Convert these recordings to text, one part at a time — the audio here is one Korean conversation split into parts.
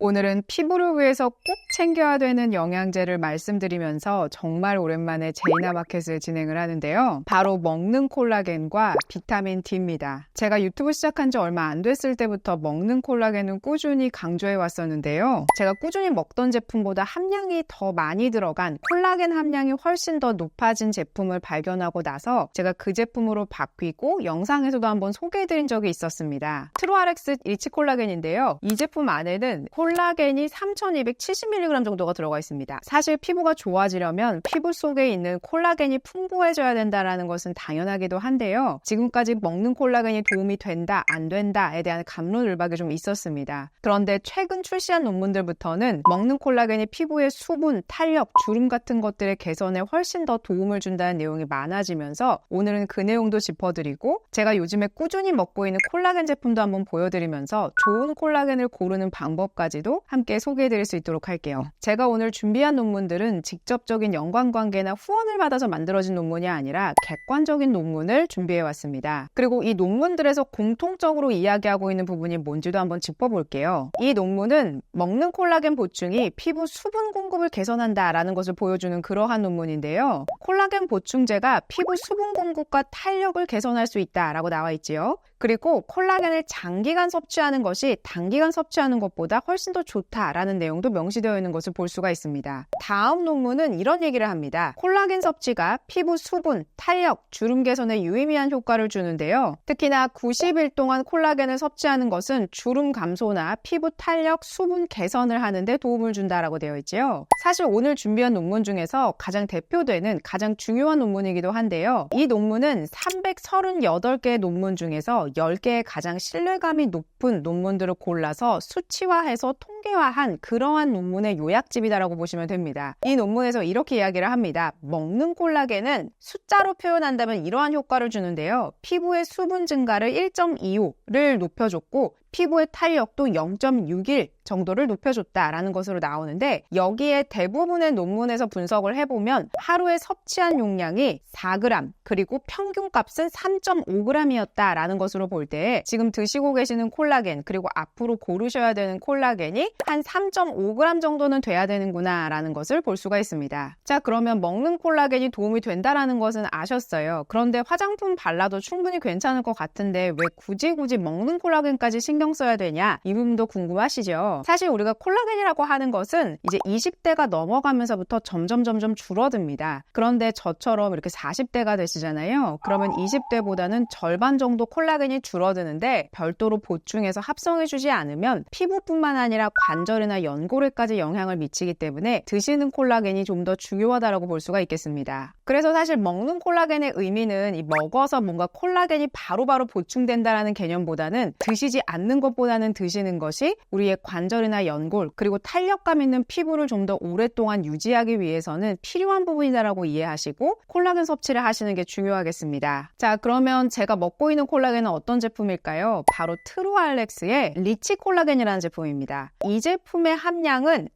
오늘은 피부를 위해서 꼭 챙겨야 되는 영양제를 말씀드리면서 정말 오랜만에 제이나마켓을 진행을 하는데요. 바로 먹는 콜라겐과 비타민 D입니다. 제가 유튜브 시작한 지 얼마 안 됐을 때부터 먹는 콜라겐은 꾸준히 강조해 왔었는데요. 제가 꾸준히 먹던 제품보다 함량이 더 많이 들어간 콜라겐 함량이 훨씬 더 높아진 제품을 발견하고 나서 제가 그 제품으로 바뀌고 영상에서도 한번 소개해드린 적이 있었습니다. 트루아렉스 리치 콜라겐인데요. 이 제품 안에는 콜라겐이 3270mg 정도가 들어가 있습니다. 사실 피부가 좋아지려면 피부 속에 있는 콜라겐이 풍부해져야 된다는 것은 당연하기도 한데요. 지금까지 먹는 콜라겐이 도움이 된다, 안 된다에 대한 갑론을박이 좀 있었습니다. 그런데 최근 출시한 논문들부터는 먹는 콜라겐이 피부의 수분, 탄력, 주름 같은 것들의 개선에 훨씬 더 도움을 준다는 내용이 많아지면서 오늘은 그 내용도 짚어드리고 제가 요즘에 꾸준히 먹고 있는 콜라겐 제품도 한번 보여드리면서 좋은 콜라겐을 고르는 방법까지도 함께 소개해드릴 수 있도록 할게요. 제가 오늘 준비한 논문들은 직접적인 연관관계나 후원을 받아서 만들어진 논문이 아니라 객관적인 논문을 준비해왔습니다. 그리고 이 논문들에서 공통적으로 이야기하고 있는 부분이 뭔지도 한번 짚어볼게요. 이 논문은 먹는 콜라겐 보충이 피부 수분 공급을 개선한다라는 것을 보여주는 그러한 논문인데요. 콜라겐 보충제가 피부 수분 공급과 탄력을 개선할 수 있다라고 나와 있지요. 그리고 콜라겐을 장기간 섭취하는 것이 단기간 섭취하는 것보다 훨씬 더 좋다라는 내용도 명시되어 있는 것을 볼 수가 있습니다. 다음 논문은 이런 얘기를 합니다. 콜라겐 섭취가 피부 수분, 탄력, 주름 개선에 유의미한 효과를 주는데요. 특히나 90일 동안 콜라겐을 섭취하는 것은 주름 감소나 피부 탄력, 수분 개선을 하는 데 도움을 준다라고 되어 있지요. 사실 오늘 준비한 논문 중에서 가장 대표되는 가장 중요한 논문이기도 한데요. 이 논문은 338개의 논문 중에서 10개의 가장 신뢰감이 높은 논문들을 골라서 수치화해서 통계화한 그러한 논문의 요약집이다라고 보시면 됩니다. 이 논문에서 이렇게 이야기를 합니다. 먹는 콜라겐은 숫자로 표현한다면 이러한 효과를 주는데요. 피부의 수분 증가를 1.25를 높여줬고 피부의 탄력도 0.61 정도를 높여줬다라는 것으로 나오는데 여기에 대부분의 논문에서 분석을 해보면 하루에 섭취한 용량이 4g 그리고 평균값은 3.5g이었다라는 것으로 볼 때 지금 드시고 계시는 콜라겐 그리고 앞으로 고르셔야 되는 콜라겐이 한 3.5g 정도는 돼야 되는구나 라는 것을 볼 수가 있습니다. 자, 그러면 먹는 콜라겐이 도움이 된다라는 것은 아셨어요. 그런데 화장품 발라도 충분히 괜찮을 것 같은데 왜 굳이 먹는 콜라겐까지 신경 써야 되냐? 이 부분도 궁금하시죠? 사실 우리가 콜라겐이라고 하는 것은 이제 20대가 넘어가면서부터 점점 줄어듭니다. 그런데 저처럼 이렇게 40대가 되시잖아요. 그러면 20대보다는 절반 정도 콜라겐이 줄어드는데 별도로 보충해서 합성해주지 않으면 피부뿐만 아니라 관절이나 연골에까지 영향을 미치기 때문에 드시는 콜라겐이 좀 더 중요하다고 볼 수가 있겠습니다. 그래서 사실 먹는 콜라겐의 의미는 이 먹어서 뭔가 콜라겐이 바로바로 보충된다는 개념보다는 드시지 않는 것보다는 드시는 것이 우리의 관절이나 연골 그리고 탄력감 있는 피부를 좀 더 오랫동안 유지하기 위해서는 필요한 부분이다라고 이해하시고 콜라겐 섭취를 하시는 게 중요하겠습니다. 자, 그러면 제가 먹고 있는 콜라겐은 어떤 제품일까요? 바로 트루알렉스의 리치 콜라겐이라는 제품입니다. 이 제품의 함량은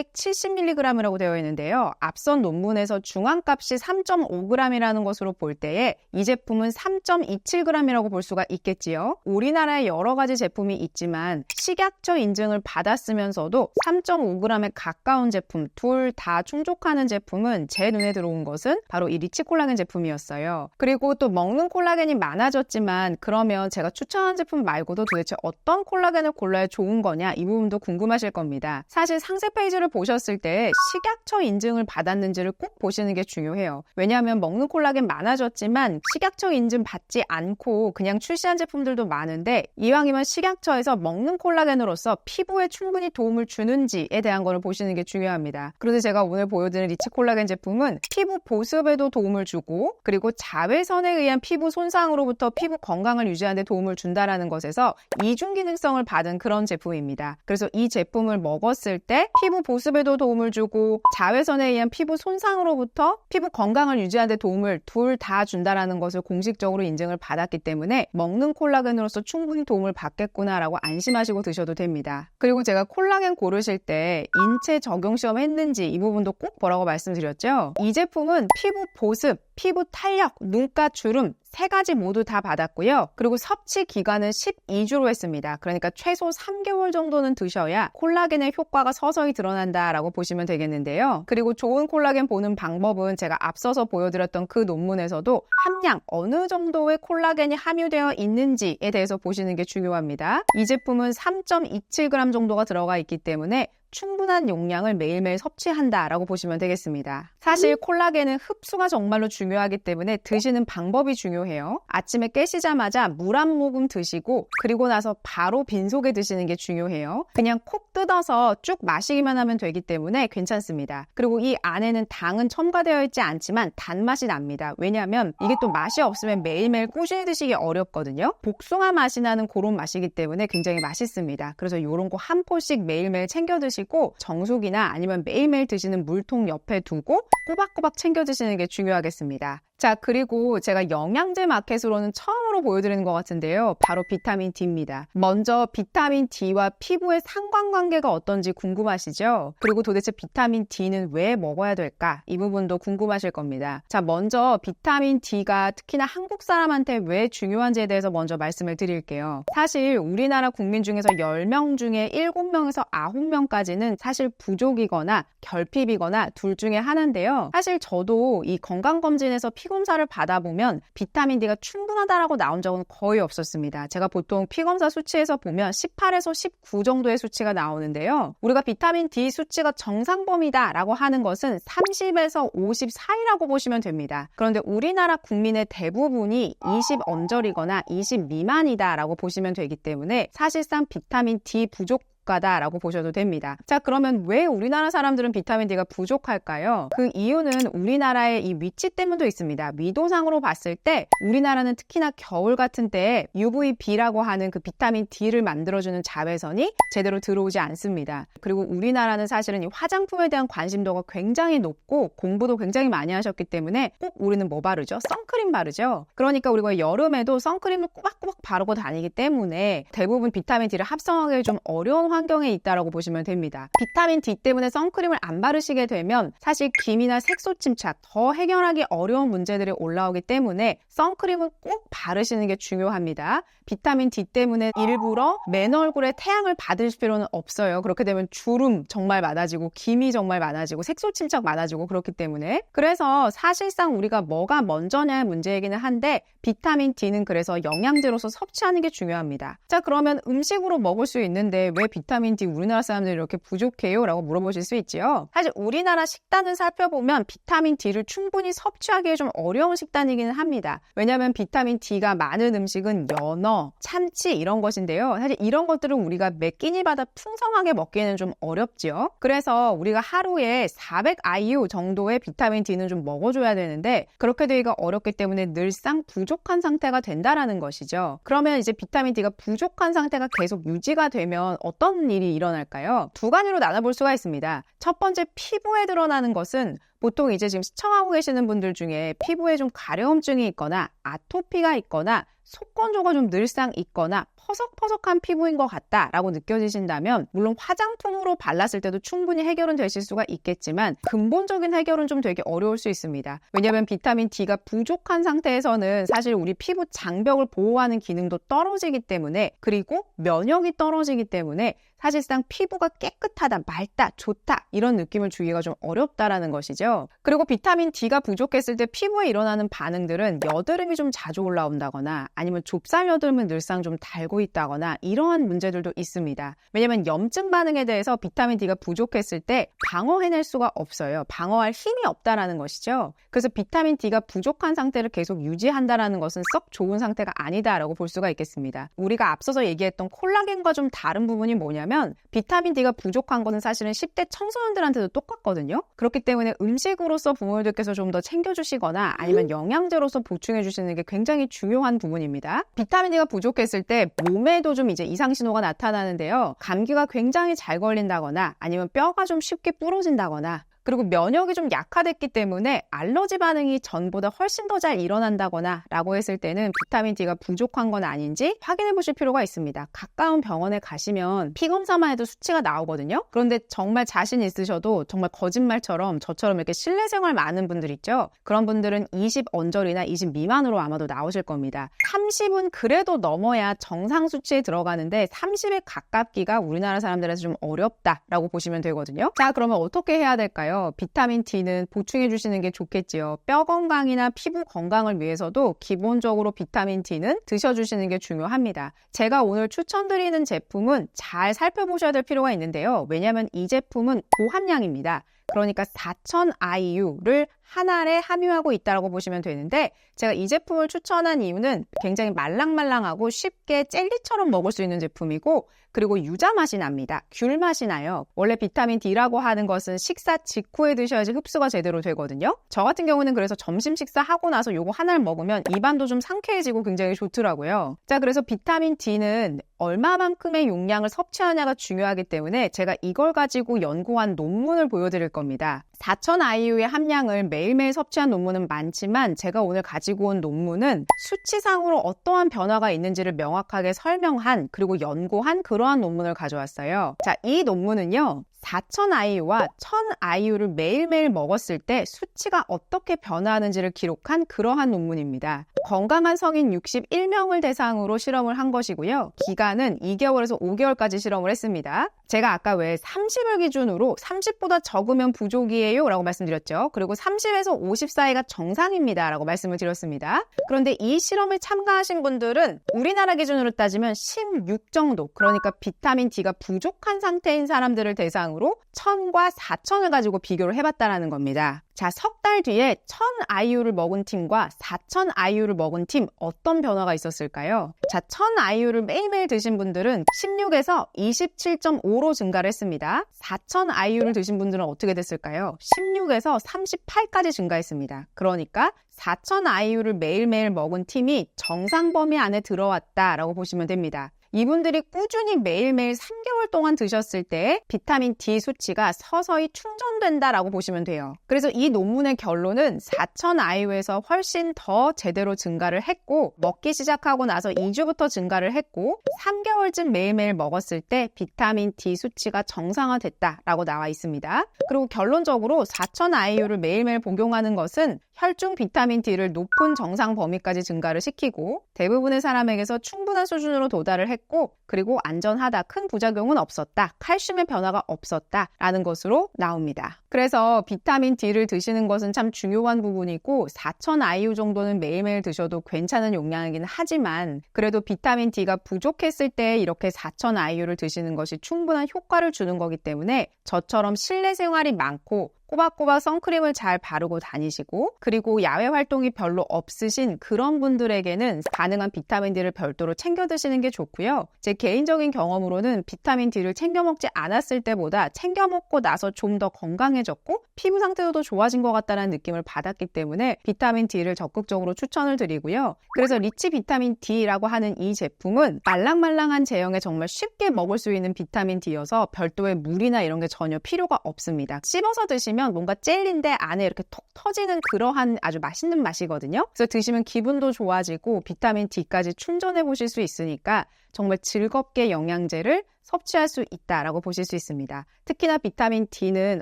3270mg이라고 되어 있는데요. 앞선 논문에서 중앙값이 3.5g이라는 것으로 볼 때에 이 제품은 3.27g이라고 볼 수가 있겠지요. 우리나라에 여러 가지 제품이 있지만 식약처 인증을 받았으면서도 3.5g에 가까운 제품 둘 다 충족하는 제품은 제 눈에 들어온 것은 바로 이 리치 콜라겐 제품이었어요. 그리고 또 먹는 콜라겐이 많아졌지만 그러면 제가 추천한 제품 말고도 도대체 어떤 콜라겐을 골라야 좋은 거냐 이 부분도 궁금하실 겁니다. 사실 상세 페이지를 보셨을 때 식약처 인증을 받았는지를 꼭 보시는 게 중요해요. 왜냐하면 먹는 콜라겐 많아졌지만 식약처 인증 받지 않고 그냥 출시한 제품들도 많은데 이왕이면 식약처에서 먹는 콜라겐으로서 피부에 충분히 도움을 주는지에 대한 걸 보시는 게 중요합니다. 그런데 제가 오늘 보여드린 리치 콜라겐 제품은 피부 보습에도 도움을 주고 그리고 자외선에 의한 피부 손상으로부터 피부 건강을 유지하는 데 도움을 준다는 것에서 이중 기능성을 받은 그런 제품입니다. 그래서 이 제품을 먹었을 때 피부 보습에도 도움을 주고 자외선에 의한 피부 손상으로부터 피부 건강을 유지하는 데 도움을 둘 다 준다는 것을 공식적으로 인증을 받았기 때문에 먹는 콜라겐으로서 충분히 도움을 받겠구나라고 안심하시고 드셔도 됩니다. 그리고 제가 콜라겐 고르실 때 인체 적용 시험 했는지 이 부분도 꼭 보라고 말씀드렸죠. 이 제품은 피부 보습 피부 탄력, 눈가 주름 3가지 모두 다 받았고요. 그리고 섭취 기간은 12주로 했습니다. 그러니까 최소 3개월 정도는 드셔야 콜라겐의 효과가 서서히 드러난다라고 보시면 되겠는데요. 그리고 좋은 콜라겐 보는 방법은 제가 앞서서 보여드렸던 그 논문에서도 함량, 어느 정도의 콜라겐이 함유되어 있는지에 대해서 보시는 게 중요합니다. 이 제품은 3.27g 정도가 들어가 있기 때문에 충분한 용량을 매일매일 섭취한다라고 보시면 되겠습니다. 사실 콜라겐은 흡수가 정말로 중요하기 때문에 드시는 방법이 중요해요. 아침에 깨시자마자 물 한 모금 드시고 그리고 나서 바로 빈속에 드시는 게 중요해요. 그냥 콕 뜯어서 쭉 마시기만 하면 되기 때문에 괜찮습니다. 그리고 이 안에는 당은 첨가되어 있지 않지만 단맛이 납니다. 왜냐하면 이게 또 맛이 없으면 매일매일 꾸준히 드시기 어렵거든요. 복숭아 맛이 나는 그런 맛이기 때문에 굉장히 맛있습니다. 그래서 이런 거 한 포씩 매일매일 챙겨 드시고 정수기나 아니면 매일매일 드시는 물통 옆에 두고 꼬박꼬박 챙겨 드시는 게 중요하겠습니다. 자, 그리고 제가 영양제 마켓으로는 처음으로 보여드리는 것 같은데요. 바로 비타민 D입니다. 먼저 비타민 D와 피부의 상관관계가 어떤지 궁금하시죠? 그리고 도대체 비타민 D는 왜 먹어야 될까? 이 부분도 궁금하실 겁니다. 자, 먼저 비타민 D가 특히나 한국 사람한테 왜 중요한지에 대해서 먼저 말씀을 드릴게요. 사실 우리나라 국민 중에서 10명 중에 7명에서 9명까지는 사실 부족이거나 결핍이거나 둘 중에 하나인데요. 사실 저도 이 건강검진에서 피검사를 받아보면 비타민 D가 충분하다라고 나온 적은 거의 없었습니다. 제가 보통 피검사 수치에서 보면 18에서 19 정도의 수치가 나오는데요. 우리가 비타민 D 수치가 정상 범위다라고 하는 것은 30에서 50 사이라고 보시면 됩니다. 그런데 우리나라 국민의 대부분이 20 언저리거나 20 미만이다라고 보시면 되기 때문에 사실상 비타민 D 부족 다라고 보셔도 됩니다. 자, 그러면 왜 우리나라 사람들은 비타민 D가 부족할까요? 그 이유는 우리나라의 이 위치 때문도 있습니다. 위도상으로 봤을 때 우리나라는 특히나 겨울 같은 때에 UVB라고 하는 그 비타민 D를 만들어주는 자외선이 제대로 들어오지 않습니다. 그리고 우리나라는 사실은 이 화장품에 대한 관심도가 굉장히 높고 공부도 굉장히 많이 하셨기 때문에 꼭 우리는 뭐 바르죠? 선크림 바르죠? 그러니까 우리가 여름에도 선크림을 꼬박꼬박 바르고 다니기 때문에 대부분 비타민 D를 합성하기 좀 어려운 환경에 있다라고 보시면 됩니다. 비타민 D 때문에 선크림을 안 바르시게 되면 사실 기미나 색소 침착, 더 해결하기 어려운 문제들이 올라오기 때문에 선크림은 꼭 바르시는 게 중요합니다. 비타민 D 때문에 일부러 맨 얼굴에 태양을 받을 필요는 없어요. 그렇게 되면 주름 정말 많아지고 기미 정말 많아지고 색소 침착 많아지고 그렇기 때문에 그래서 사실상 우리가 뭐가 먼저냐의 문제이기는 한데 비타민 D는 그래서 영양제로서 섭취하는 게 중요합니다. 자, 그러면 음식으로 먹을 수 있는데 왜 비타민 D 우리나라 사람들이 이렇게 부족해요? 라고 물어보실 수 있지요. 사실 우리나라 식단을 살펴보면 비타민 D를 충분히 섭취하기에 좀 어려운 식단이기는 합니다. 왜냐하면 비타민 D가 많은 음식은 연어, 참치 이런 것인데요. 사실 이런 것들은 우리가 매 끼니마다 풍성하게 먹기에는 좀 어렵지요. 그래서 우리가 하루에 400 IU 정도의 비타민 D는 좀 먹어줘야 되는데 그렇게 되기가 어렵기 때문에 늘상 부족한 상태가 된다라는 것이죠. 그러면 이제 비타민 D가 부족한 상태가 계속 유지가 되면 어떤 일이 일어날까요? 두 가지로 나눠볼 수가 있습니다. 첫 번째, 피부에 드러나는 것은 보통 이제 지금 시청하고 계시는 분들 중에 피부에 좀 가려움증이 있거나 아토피가 있거나 속건조가 좀 늘상 있거나 퍼석퍼석한 피부인 것 같다라고 느껴지신다면 물론 화장품으로 발랐을 때도 충분히 해결은 되실 수가 있겠지만 근본적인 해결은 좀 되게 어려울 수 있습니다. 왜냐하면 비타민 D가 부족한 상태에서는 사실 우리 피부 장벽을 보호하는 기능도 떨어지기 때문에 그리고 면역이 떨어지기 때문에 사실상 피부가 깨끗하다, 맑다, 좋다 이런 느낌을 주기가 좀 어렵다라는 것이죠. 그리고 비타민 D가 부족했을 때 피부에 일어나는 반응들은 여드름이 좀 자주 올라온다거나 아니면 좁쌀 여드름은 늘상 좀 달고 있다거나 이러한 문제들도 있습니다. 왜냐하면 염증 반응에 대해서 비타민 D가 부족했을 때 방어해낼 수가 없어요. 방어할 힘이 없다라는 것이죠. 그래서 비타민 D가 부족한 상태를 계속 유지한다라는 것은 썩 좋은 상태가 아니다라고 볼 수가 있겠습니다. 우리가 앞서서 얘기했던 콜라겐과 좀 다른 부분이 뭐냐면 비타민 D가 부족한 거는 사실은 10대 청소년들한테도 똑같거든요. 그렇기 때문에 음식으로서 부모님들께서 좀 더 챙겨주시거나 아니면 영양제로서 보충해 주시는 게 굉장히 중요한 부분입니다. 비타민 D가 부족했을 때 몸에도 좀 이제 이상 신호가 나타나는데요. 감기가 굉장히 잘 걸린다거나 아니면 뼈가 좀 쉽게 부러진다거나 그리고 면역이 좀 약화됐기 때문에 알러지 반응이 전보다 훨씬 더 잘 일어난다거나 라고 했을 때는 비타민 D가 부족한 건 아닌지 확인해 보실 필요가 있습니다. 가까운 병원에 가시면 피 검사만 해도 수치가 나오거든요. 그런데 정말 자신 있으셔도 정말 거짓말처럼 저처럼 이렇게 실내 생활 많은 분들 있죠. 그런 분들은 20 언저리나 20 미만으로 아마도 나오실 겁니다. 30은 그래도 넘어야 정상 수치에 들어가는데 30에 가깝기가 우리나라 사람들에서 좀 어렵다라고 보시면 되거든요. 자, 그러면 어떻게 해야 될까요? 비타민 D는 보충해 주시는 게 좋겠지요. 뼈 건강이나 피부 건강을 위해서도 기본적으로 비타민 D는 드셔주시는 게 중요합니다. 제가 오늘 추천드리는 제품은 잘 살펴보셔야 될 필요가 있는데요. 왜냐하면 이 제품은 고함량입니다. 그러니까 4000 IU를 한 알에 함유하고 있다고 보시면 되는데, 제가 이 제품을 추천한 이유는 굉장히 말랑말랑하고 쉽게 젤리처럼 먹을 수 있는 제품이고, 그리고 유자 맛이 납니다. 귤 맛이 나요. 원래 비타민 D라고 하는 것은 식사 직후에 드셔야지 흡수가 제대로 되거든요. 저 같은 경우는 그래서 점심 식사하고 나서 요거 하나를 먹으면 입안도 좀 상쾌해지고 굉장히 좋더라고요. 자, 그래서 비타민 D는 얼마만큼의 용량을 섭취하냐가 중요하기 때문에 제가 이걸 가지고 연구한 논문을 보여드릴 겁니다. 4000 IU의 함량을 매일매일 섭취한 논문은 많지만 제가 오늘 가지고 온 논문은 수치상으로 어떠한 변화가 있는지를 명확하게 설명한, 그리고 연구한 그러한 논문을 가져왔어요. 자, 이 논문은요, 4000 IU와 1000 IU를 매일매일 먹었을 때 수치가 어떻게 변화하는지를 기록한 그러한 논문입니다. 건강한 성인 61명을 대상으로 실험을 한 것이고요. 기간은 2개월에서 5개월까지 실험을 했습니다. 제가 아까 왜 30을 기준으로 30보다 적으면 부족이에요 라고 말씀드렸죠. 그리고 30에서 50 사이가 정상입니다 라고 말씀을 드렸습니다. 그런데 이 실험에 참가하신 분들은 우리나라 기준으로 따지면 16 정도, 그러니까 비타민 D가 부족한 상태인 사람들을 대상으로 1000과 4000을 가지고 비교를 해봤다는 겁니다. 자, 석 달 뒤에 1000 IU를 먹은 팀과 4000 IU를 먹은 팀, 어떤 변화가 있었을까요? 자, 1000 IU를 매일매일 드신 분들은 16에서 27.5로 증가를 했습니다. 4000 IU를 드신 분들은 어떻게 됐을까요? 16에서 38까지 증가했습니다. 그러니까 4000 IU를 매일매일 먹은 팀이 정상 범위 안에 들어왔다라고 보시면 됩니다. 이분들이 꾸준히 매일매일 3개월 동안 드셨을 때 비타민 D 수치가 서서히 충전된다라고 보시면 돼요. 그래서 이 논문의 결론은 4000 IU에서 훨씬 더 제대로 증가를 했고, 먹기 시작하고 나서 2주부터 증가를 했고, 3개월쯤 매일매일 먹었을 때 비타민 D 수치가 정상화됐다라고 나와 있습니다. 그리고 결론적으로 4000 IU를 매일매일 복용하는 것은 혈중 비타민 D를 높은 정상 범위까지 증가를 시키고, 대부분의 사람에게서 충분한 수준으로 도달을 했고, 그리고 안전하다, 큰 부작용은 없었다, 칼슘의 변화가 없었다라는 것으로 나옵니다. 그래서 비타민 D를 드시는 것은 참 중요한 부분이고, 4000 IU 정도는 매일매일 드셔도 괜찮은 용량이긴 하지만, 그래도 비타민 D가 부족했을 때 이렇게 4000 IU를 드시는 것이 충분한 효과를 주는 거기 때문에 저처럼 실내 생활이 많고 꼬박꼬박 선크림을 잘 바르고 다니시고, 그리고 야외 활동이 별로 없으신 그런 분들에게는 가능한 비타민 D를 별도로 챙겨 드시는 게 좋고요. 제 개인적인 경험으로는 비타민 D를 챙겨 먹지 않았을 때보다 챙겨 먹고 나서 좀 더 건강해졌고 피부 상태도 더 좋아진 것 같다는 느낌을 받았기 때문에 비타민 D를 적극적으로 추천을 드리고요. 그래서 리치 비타민 D라고 하는 이 제품은 말랑말랑한 제형에 정말 쉽게 먹을 수 있는 비타민 D여서 별도의 물이나 이런 게 전혀 필요가 없습니다. 씹어서 드시면 뭔가 젤리인데 안에 이렇게 톡 터지는 그러한 아주 맛있는 맛이거든요. 그래서 드시면 기분도 좋아지고 비타민 D까지 충전해 보실 수 있으니까 정말 즐겁게 영양제를 섭취할 수 있다라고 보실 수 있습니다. 특히나 비타민 D는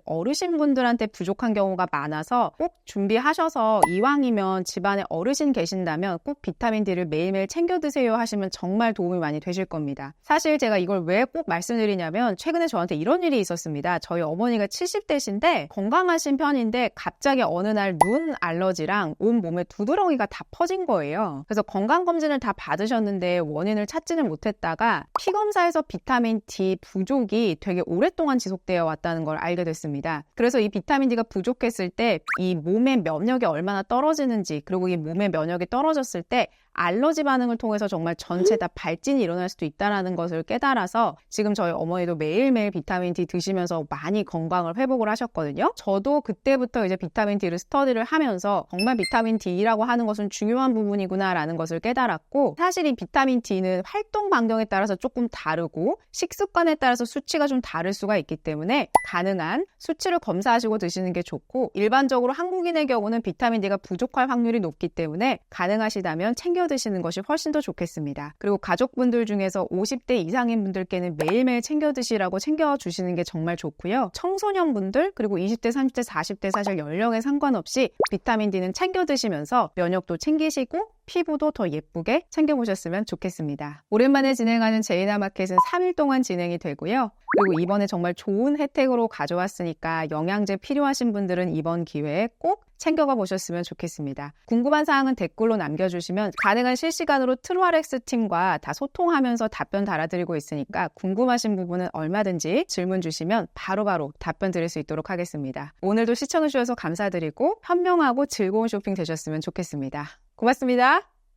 어르신분들한테 부족한 경우가 많아서 꼭 준비하셔서, 이왕이면 집안에 어르신 계신다면 꼭 비타민 D를 매일매일 챙겨 드세요 하시면 정말 도움이 많이 되실 겁니다. 사실 제가 이걸 왜 꼭 말씀드리냐면, 최근에 저한테 이런 일이 있었습니다. 저희 어머니가 70대신데 건강하신 편인데 갑자기 어느 날 눈 알러지랑 온몸에 두드러기가 다 퍼진 거예요. 그래서 건강검진을 다 받으셨는데 원인을 찾지는 못했다가 피검사에서 비타민 D 부족이 되게 오랫동안 지속되어 왔다는 걸 알게 됐습니다. 그래서 이 비타민 D가 부족했을 때 이 몸의 면역이 얼마나 떨어지는지, 그리고 이 몸의 면역이 떨어졌을 때 알러지 반응을 통해서 정말 전체 다 발진이 일어날 수도 있다는 것을 깨달아서 지금 저희 어머니도 매일매일 비타민 D 드시면서 많이 건강을 회복을 하셨거든요. 저도 그때부터 이제 비타민 D를 스터디를 하면서 정말 비타민 D라고 하는 것은 중요한 부분이구나 라는 것을 깨달았고, 사실 이 비타민 D는 활동 반경에 따라서 조금 다르고 식습관에 따라서 수치가 좀 다를 수가 있기 때문에 가능한 수치를 검사하시고 드시는 게 좋고, 일반적으로 한국인의 경우는 비타민 D가 부족할 확률이 높기 때문에 가능하시다면 챙겨 드시는 것이 훨씬 더 좋겠습니다. 그리고 가족분들 중에서 50대 이상인 분들께는 매일매일 챙겨 드시라고 챙겨 주시는 게 정말 좋고요. 청소년분들 그리고 20대, 30대, 40대 사실 연령에 상관없이 비타민 D는 챙겨 드시면서 면역도 챙기시고 피부도 더 예쁘게 챙겨보셨으면 좋겠습니다. 오랜만에 진행하는 제이나마켓은 3일 동안 진행이 되고요. 그리고 이번에 정말 좋은 혜택으로 가져왔으니까 영양제 필요하신 분들은 이번 기회에 꼭 챙겨가 보셨으면 좋겠습니다. 궁금한 사항은 댓글로 남겨주시면 가능한 실시간으로 트루아렉스 팀과 다 소통하면서 답변 달아드리고 있으니까 궁금하신 부분은 얼마든지 질문 주시면 바로바로 답변 드릴 수 있도록 하겠습니다. 오늘도 시청해주셔서 감사드리고 현명하고 즐거운 쇼핑 되셨으면 좋겠습니다. 고맙습니다.